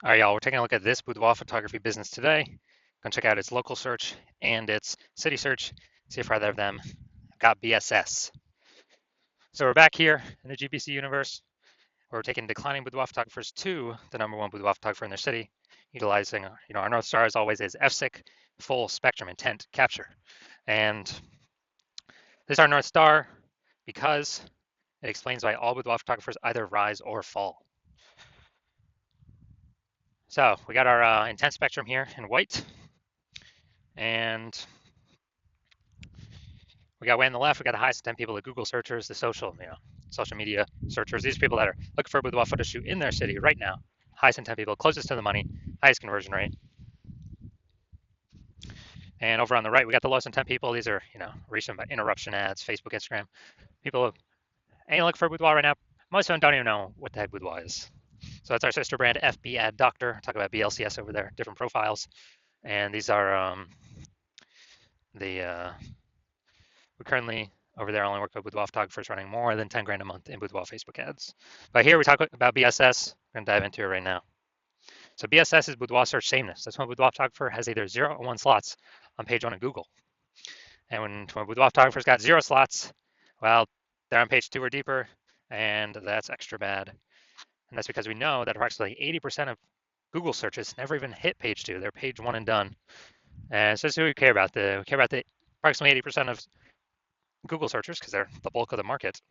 All right, y'all, we're taking a look at this boudoir photography business today. Gonna check out its local search and its city search, see if either of them got BSS. So we're back here in the GBC universe, where we're taking declining boudoir photographers to the #1 boudoir photographer in their city, utilizing, our North Star as always is FSIC, full spectrum intent capture. And this is our North Star because it explains why all boudoir photographers either rise or fall. So we got our intent spectrum here in white, and we got way on the left, we got the highest intent people, the Google searchers, the social media searchers. These are people that are looking for a boudoir photo shoot in their city right now. Highest intent people, closest to the money, highest conversion rate. And over on the right, we got the lowest intent people. These are, recent interruption ads, Facebook, Instagram. People ain't looking for a boudoir right now. Most of them don't even know what the heck boudoir is. So that's our sister brand, FB Ad Doctor. Talk about BLCS over there, different profiles. And these are we currently over there only work with boudoir photographers running more than 10 grand a month in boudoir Facebook ads. But here we talk about BSS. We're going to dive into it right now. So BSS is boudoir search sameness. That's when a boudoir photographer has either 0 or 1 slots on page 1 of Google. And when a boudoir photographer's got 0 slots, well, they're on page 2 or deeper, and that's extra bad. And that's because we know that approximately 80% of Google searches never even hit page 2. They're page 1 and done. And so this is what we care about. We care about the approximately 80% of Google searchers because they're the bulk of the market.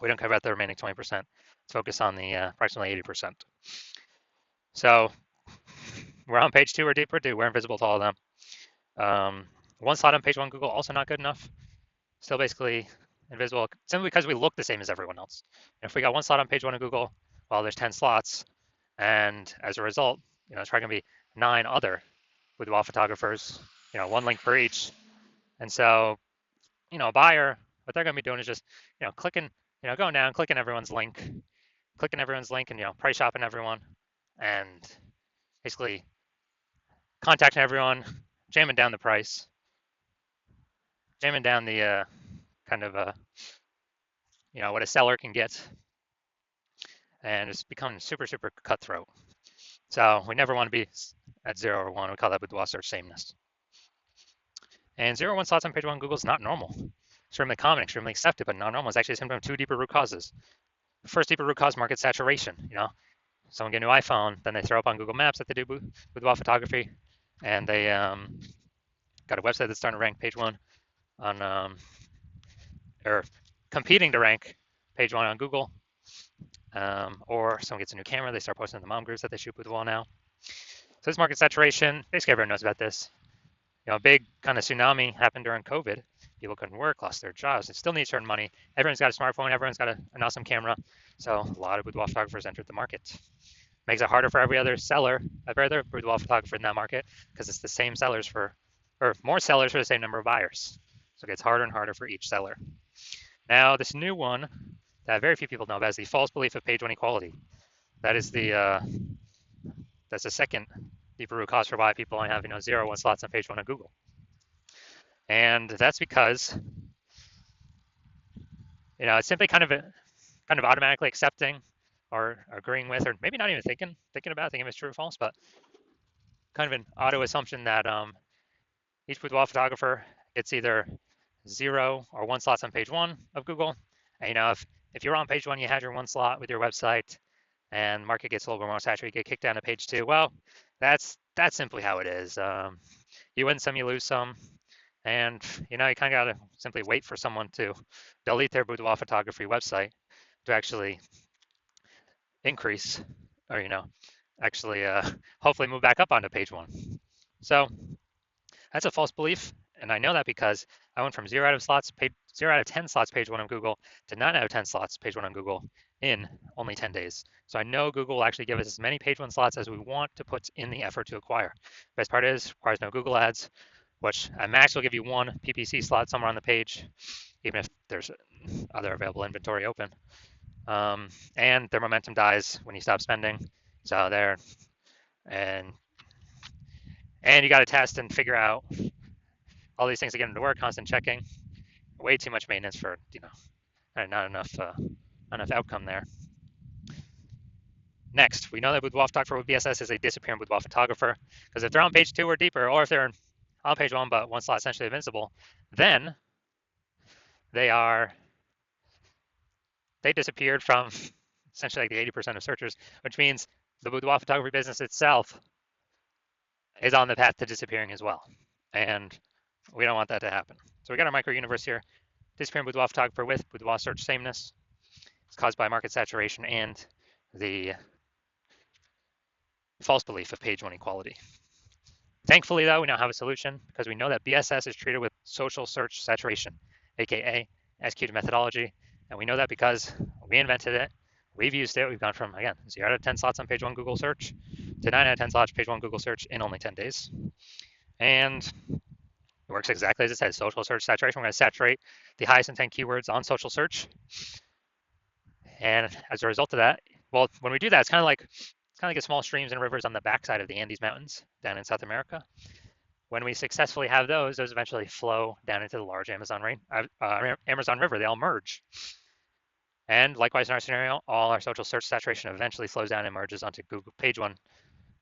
We don't care about the remaining 20%. Let's focus on the approximately 80%. So we're on page 2 or deeper, dude. We're invisible to all of them. 1 slot on page 1 Google, also not good enough. Still basically invisible, simply because we look the same as everyone else. And if we got 1 slot on page 1 of Google, well, there's 10 slots. And as a result, it's probably going to be 9 other boudoir photographers, 1 link for each. And so, a buyer, what they're going to be doing is just, clicking, going down, clicking everyone's link and, price shopping everyone and basically contacting everyone, jamming down the price, jamming down the kind of, what a seller can get. And it's become super, super cutthroat. So we never want to be at 0 or 1. We call that boudoir search sameness. And 0 or 1 slots on page 1 Google is not normal. Extremely common, extremely accepted, but not normal. It's actually a symptom of 2 deeper root causes. The first deeper root cause, market saturation. Someone get a new iPhone, then they throw up on Google Maps that they do boudoir photography, and they got a website that's starting to rank page 1 on, or competing to rank page 1 on Google. Or someone gets a new camera, they start posting in the mom groups that they shoot boudoir now. So this market saturation, basically everyone knows about this. A big kind of tsunami happened during COVID. People couldn't work, lost their jobs, they still need to earn money. Everyone's got a smartphone, everyone's got an awesome camera. So a lot of boudoir photographers entered the market. Makes it harder for every other boudoir photographer in that market, because it's the same sellers or more sellers for the same number of buyers. So it gets harder and harder for each seller. Now, this new one that very few people know about is the false belief of page 1 equality. That is that's the second deeper root cause for why people only have 0 or 1 slots on page 1 of Google. And that's because it's simply kind of automatically accepting or agreeing with, or maybe not even thinking about thinking if it's true or false, but kind of an auto assumption that each boudoir photographer gets either 0 or 1 slots on page 1 of Google. And if you're on page 1, you had your 1 slot with your website, and market gets a little bit more saturated, you get kicked down to page 2. Well, that's simply how it is. You win some, you lose some, and you kind of got to simply wait for someone to delete their boudoir photography website to actually increase, or actually hopefully move back up onto page 1. So that's a false belief, and I know that because I went from 0 out of 10 slots page 1 on Google to 9 out of 10 slots page 1 on Google in only 10 days. So I know Google will actually give us as many page 1 slots as we want to put in the effort to acquire. Best part is, requires no Google ads, which at max will give you 1 PPC slot somewhere on the page, even if there's other available inventory open. And their momentum dies when you stop spending. So there, and you got to test and figure out all these things to get them to work, constant checking. Way too much maintenance for, not enough outcome there. Next, we know that boudoir photographer with BSS is a disappearing boudoir photographer, because if they're on page 2 or deeper, or if they're on page 1 but one slot essentially invincible, then they disappeared from essentially like the 80% of searchers, which means the boudoir photography business itself is on the path to disappearing as well. And we don't want that to happen. So we got our micro universe here. Disappearing boudoir photographer with boudoir search sameness. It's caused by market saturation and the false belief of page 1 equality. Thankfully, though, we now have a solution because we know that BSS is treated with social search saturation, aka executed methodology. And we know that because we invented it, we've used it. We've gone from, again, 0 out of 10 slots on page 1 Google search to 9 out of 10 slots page 1 Google search in only 10 days. And it works exactly as it says, social search saturation. We're going to saturate the highest intent keywords on social search. And as a result of that, well, when we do that, it's kind of like the small streams and rivers on the backside of the Andes Mountains down in South America. When we successfully have those eventually flow down into the large Amazon River. They all merge. And likewise in our scenario, all our social search saturation eventually flows down and merges onto Google page 1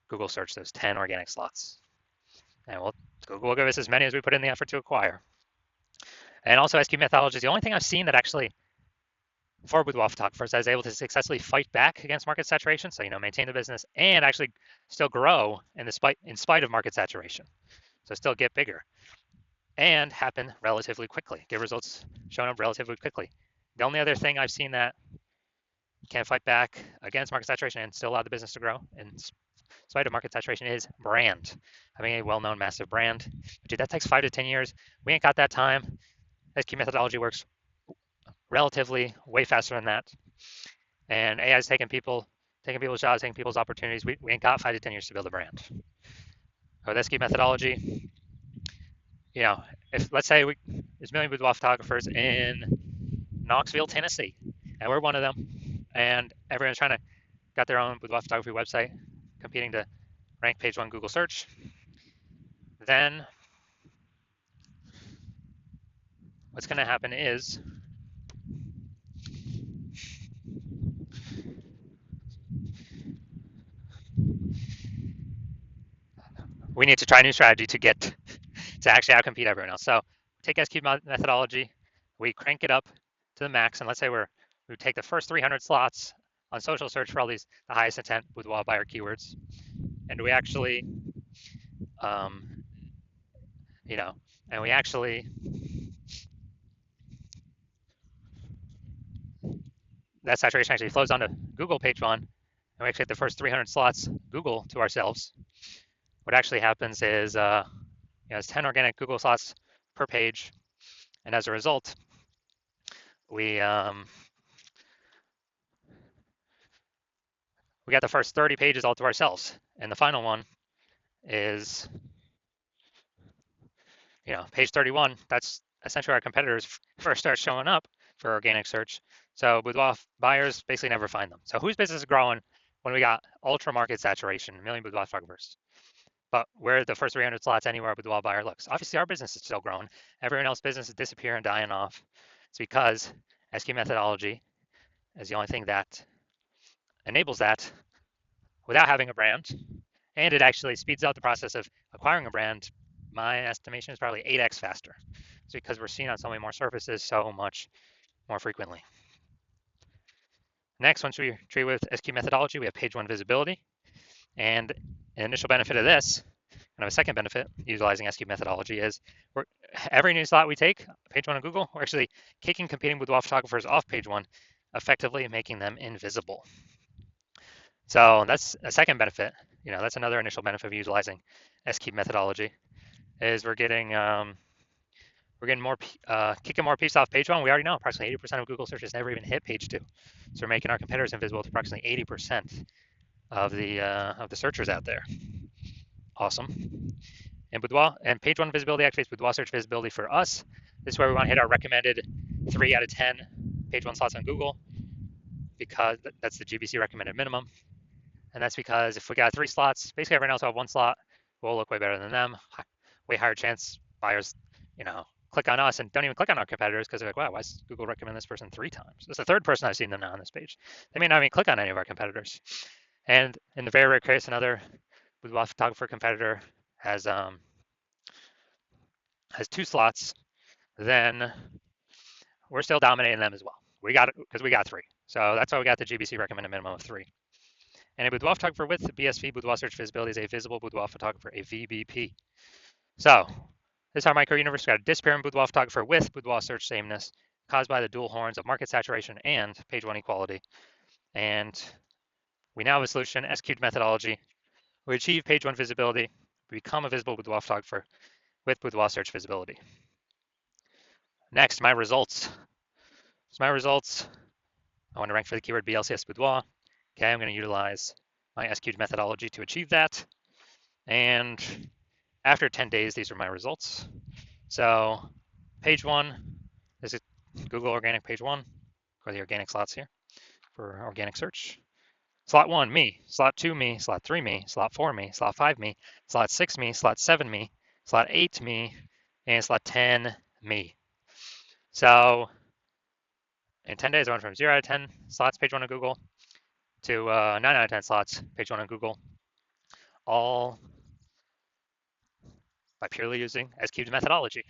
Google search, those 10 organic slots. And Google will give us as many as we put in the effort to acquire. And also SQ methodology is the only thing I've seen that actually, for boudoir photographers, that is able to successfully fight back against market saturation. So, maintain the business and actually still grow in spite of market saturation. So still get bigger and happen relatively quickly, get results shown up relatively quickly. The only other thing I've seen that can fight back against market saturation and still allow the business to grow in spite of market saturation is brand. Having a well-known, massive brand. Dude, that takes 5 to 10 years. We ain't got that time. SQ methodology works relatively way faster than that. And AI is taking people's jobs, taking people's opportunities. We ain't got 5 to 10 years to build a brand. With SQ methodology, if let's say there's a million boudoir photographers in Knoxville, Tennessee, and we're one of them, and everyone's got their own boudoir photography website, competing to rank page 1 Google search, then what's going to happen is we need to try a new strategy to actually outcompete everyone else. So take SQ methodology, we crank it up to the max, and let's say we take the first 300 slots on social search for all the highest intent boudoir buyer keywords, and we actually, that saturation actually flows onto Google page 1, and we actually get the first 300 slots Google to ourselves. What actually happens is it's 10 organic Google slots per page, and as a result, we got the first 30 pages all to ourselves, and the final one is page 31. That's essentially our competitors first start showing up for organic search. So boudoir buyers basically never find them. So whose business is growing when we got ultra market saturation, a million boudoir photographers? But where the first 300 slots anywhere a boudoir buyer looks. Obviously, our business is still growing. Everyone else's business is disappearing, dying off. It's because SQ methodology is the only thing that enables that without having a brand. And it actually speeds up the process of acquiring a brand. My estimation is probably 8x faster. It's because we're seen on so many more surfaces so much more frequently. Next, once we treat with SQ methodology, we have page 1 visibility. And an initial benefit of this, kind of a second benefit utilizing SQ methodology, is every new slot we take, page 1 of Google, we're actually kicking competing boudoir photographers off page 1, effectively making them invisible. So that's a second benefit. That's another initial benefit of utilizing SQ methodology, is we're getting more kicking more pieces off page 1. We already know approximately 80% of Google searches never even hit page 2, so we're making our competitors invisible to approximately 80% of the searchers out there. Awesome. And page 1 visibility activates boudoir search visibility for us. This is where we want to hit our recommended 3 out of 10 page 1 slots on Google, because that's the GBC recommended minimum. And that's because if we got 3 slots, basically everyone else will have 1 slot, we'll look way better than them. Way higher chance buyers, click on us and don't even click on our competitors because they're like, wow, why does Google recommend this person 3 times? It's the 3rd person I've seen them now on this page. They may not even click on any of our competitors. And in the very rare case, another boudoir photographer competitor has has 2 slots, then we're still dominating them as well. We got it because we got 3. So that's why we got the GBC recommended minimum of 3. And a boudoir photographer with BSV, boudoir search visibility, is a visible boudoir photographer, a VBP. So this is our micro universe. We got a disappearing boudoir photographer with boudoir search sameness caused by the dual horns of market saturation and page 1 equality. And we now have a solution, execute methodology. We achieve page 1 visibility. We become a visible boudoir photographer with boudoir search visibility. Next, my results. So my results, I want to rank for the keyword BLCS boudoir. Okay, I'm going to utilize my execute methodology to achieve that. And after 10 days, these are my results. So page 1, this is Google organic page 1, or the organic slots here for organic search. Slot 1, me. Slot 2, me. Slot 3, me. Slot 4, me. Slot 5, me. Slot 6, me. Slot 7, me. Slot 8, me. And slot 10, me. So in 10 days, I went from 0 out of 10 slots, page 1 on Google, to 9 out of 10 slots, page 1 on Google, all by purely using SQ's methodology.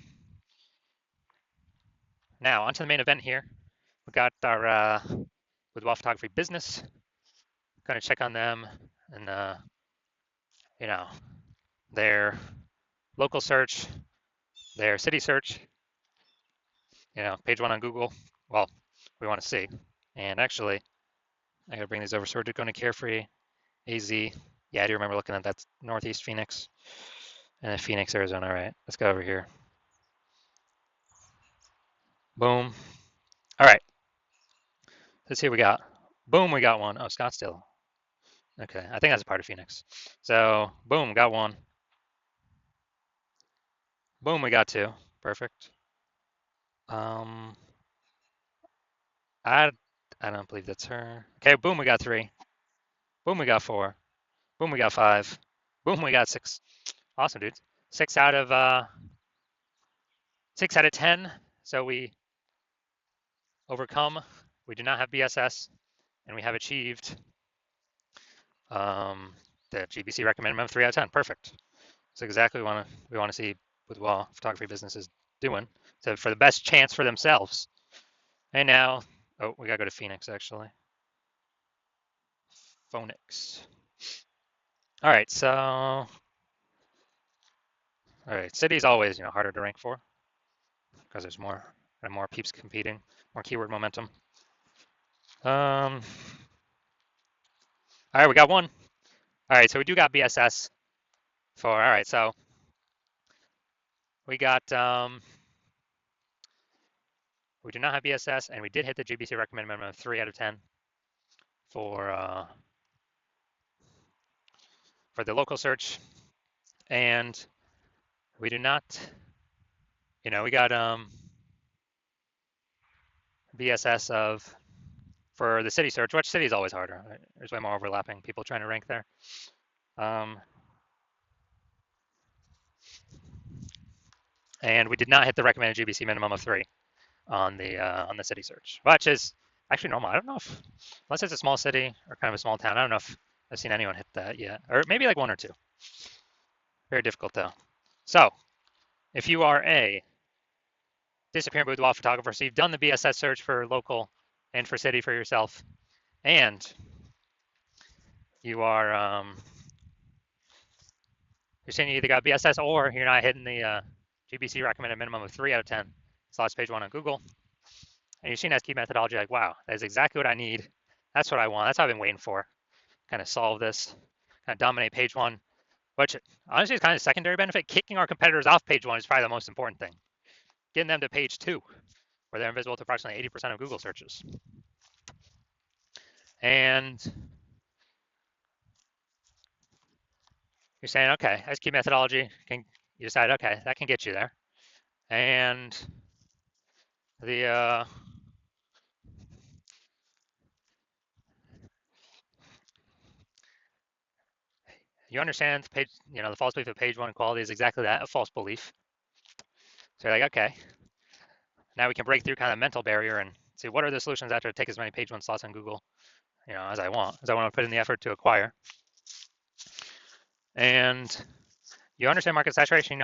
Now, onto the main event here. We got our boudoir photography business. Going to check on them and, you know, their local search, their city search, page 1 on Google. Well, we want to see. And actually, I got to bring these over. So we're going to Carefree, AZ. Yeah, I do remember looking at that. Northeast Phoenix and then Phoenix, Arizona. All right, let's go over here. Boom. All right. Let's see what we got. Boom, we got one. Oh, Scottsdale. Okay, I think that's a part of Phoenix. So, boom, got one. Boom, we got 2. Perfect. I don't believe that's her. Okay, boom, we got 3. Boom, we got 4. Boom, we got 5. Boom, we got 6. Awesome, dudes. 6 out of 10. So we overcome. We do not have BSS, and we have achieved the GBC recommended minimum 3 out of 10. Perfect. That's exactly what we want to see boudoir photography businesses doing. So for the best chance for themselves. And now, oh, we gotta go to Phoenix actually. Phoenix. All right, so, all right, city's always harder to rank for because there's more peeps competing, more keyword momentum. All right, we got one. All right, so we do got BSS for. All right, so we got. We do not have BSS, and we did hit the GBC recommended minimum of 3 out of 10 for the local search, and we do not. We got BSS of for the city search, which city is always harder. Right? There's way more overlapping people trying to rank there. And we did not hit the recommended GBC minimum of 3 on the city search, which is actually normal. I don't know if, unless it's a small city or kind of a small town, I don't know if I've seen anyone hit that yet, or maybe like 1 or 2. Very difficult though. So if you are a disappearing boudoir photographer, so you've done the BSS search for local and for city for yourself, and you are you're saying you either got BSS or you're not hitting the GBC recommended minimum of 3 out of 10 slots page 1 on Google, and you've seen SQ methodology, like, wow, that is exactly what I need. That's what I want. That's what I've been waiting for. Kind of solve this, kind of dominate page 1, which honestly is kind of secondary benefit. Kicking our competitors off page 1 is probably the most important thing. Getting them to page 2, where they're invisible to approximately 80% of Google searches. And you're saying, okay, SQ methodology, you decide, okay, that can get you there. And the you understand page, the false belief of page 1 quality is exactly that, a false belief. So you're like, okay, now we can break through kind of mental barrier and see what are the solutions out there to take as many page 1 slots on Google as I want to put in the effort to acquire. And you understand market saturation,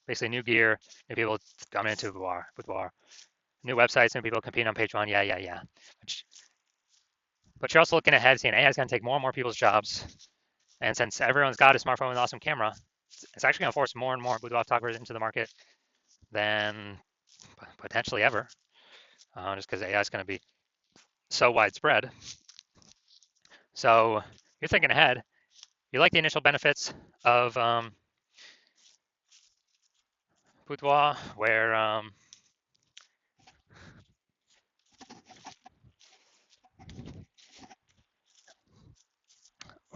basically new gear, new people coming into boudoir, new websites, new people competing on page one, yeah. But you're also looking ahead, seeing AI is going to take more and more people's jobs. And since everyone's got a smartphone with an awesome camera, it's actually going to force more and more boudoir photographers into the market than potentially ever, just because AI is going to be so widespread. So you're thinking ahead. You like the initial benefits of boudoir, where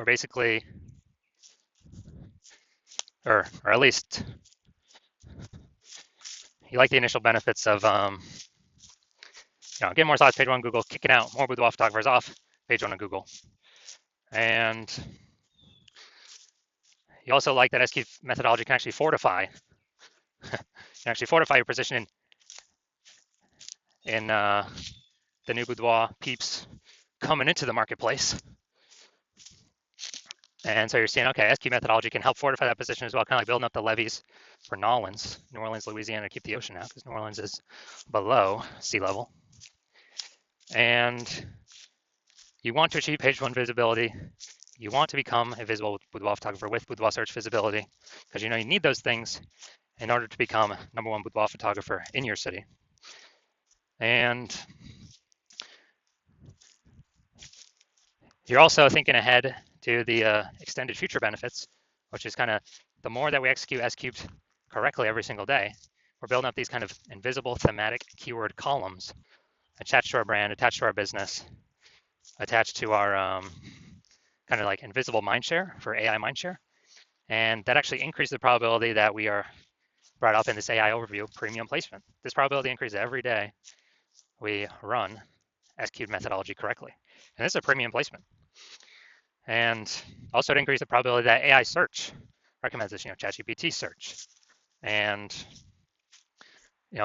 basically, or at least you like the initial benefits of getting more slots page one on Google, kicking out more boudoir photographers off page one on Google, and you also like that SQ methodology can actually fortify your position in the new boudoir peeps coming into the marketplace. And so you're seeing, okay, SQ methodology can help fortify that position as well, kind of like building up the levees for New Orleans, Louisiana, to keep the ocean out, because New Orleans is below sea level. And you want to achieve page one visibility. You want to become a visible boudoir photographer with boudoir search visibility, because you need those things in order to become #1 boudoir photographer in your city. And you're also thinking ahead to the extended future benefits, which is kind of the more that we execute S-cubed correctly every single day, we're building up these kind of invisible thematic keyword columns attached to our brand, attached to our business, attached to our kind of like invisible mindshare for AI mindshare. And that actually increases the probability that we are brought up in this AI overview premium placement. This probability increases every day we run S-cubed methodology correctly. And this is a premium placement. And also to increase the probability that AI search recommends this, ChatGPT search, and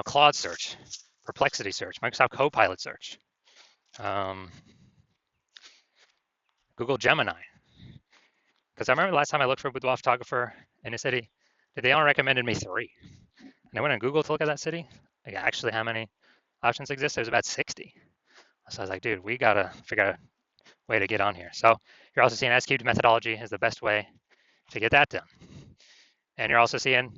Claude search, Perplexity search, Microsoft Copilot search, Google Gemini. Because I remember the last time I looked for a boudoir photographer in a city, they only recommended me 3. And I went on Google to look at that city, like actually how many options exist. There's about 60. So I was like, dude, we gotta figure out a way to get on here. So you're also seeing S-cubed methodology is the best way to get that done. And you're also seeing,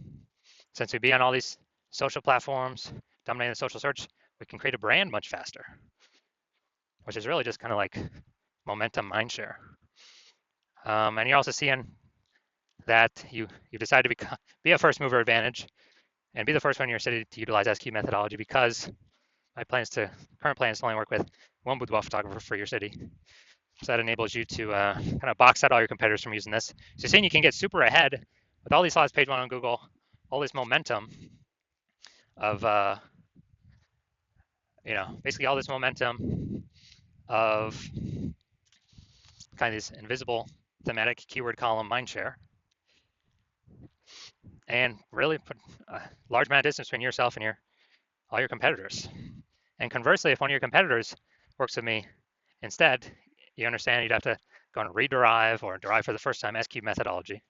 since we be on all these social platforms, dominating the social search, we can create a brand much faster, which is really just kind of like momentum mindshare. And you're also seeing that you decide to be a first mover advantage and be the first one in your city to utilize SQ methodology, because my current plan is to only work with one boudoir photographer for your city. So that enables you to kind of box out all your competitors from using this. So you're saying you can get super ahead with all these slots page one on Google, all this momentum of basically all this momentum of kind of this invisible thematic keyword column mindshare, and really put a large amount of distance between yourself and all your competitors. And conversely, if one of your competitors works with me instead, you understand you'd have to go and rederive or derive for the first time S-cubed methodology.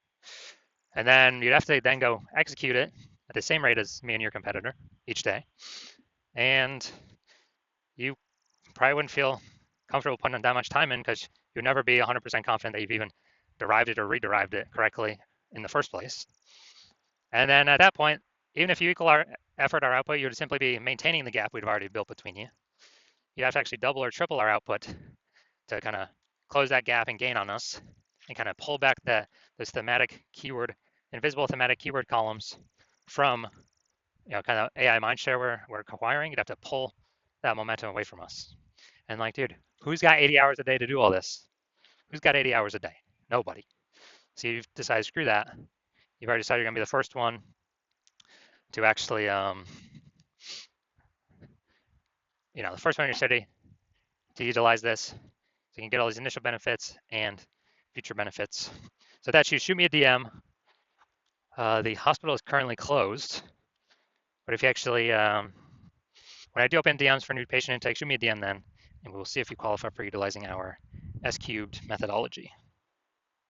And then you'd have to then go execute it at the same rate as me and your competitor each day. And you probably wouldn't feel comfortable putting that much time in, because you'd never be 100% confident that you've even derived it or rederived it correctly in the first place. And then at that point, even if you equal our effort, our output, you would simply be maintaining the gap we've already built between you. You have to actually double or triple our output to kind of close that gap and gain on us, and kind of pull back those invisible thematic keyword columns from kind of AI mindshare we're acquiring. You'd have to pull that momentum away from us. And like, dude, who's got 80 hours a day to do all this? Who's got 80 hours a day? Nobody. So you've decided, screw that. You've already decided you're gonna be the first one to actually, the first one in your city to utilize this, so you can get all these initial benefits and future benefits. So that's you. Shoot me a DM. The hospital is currently closed, but if you actually, when I do open DMs for new patient intake, shoot me a DM then, and we'll see if you qualify for utilizing our S cubed methodology.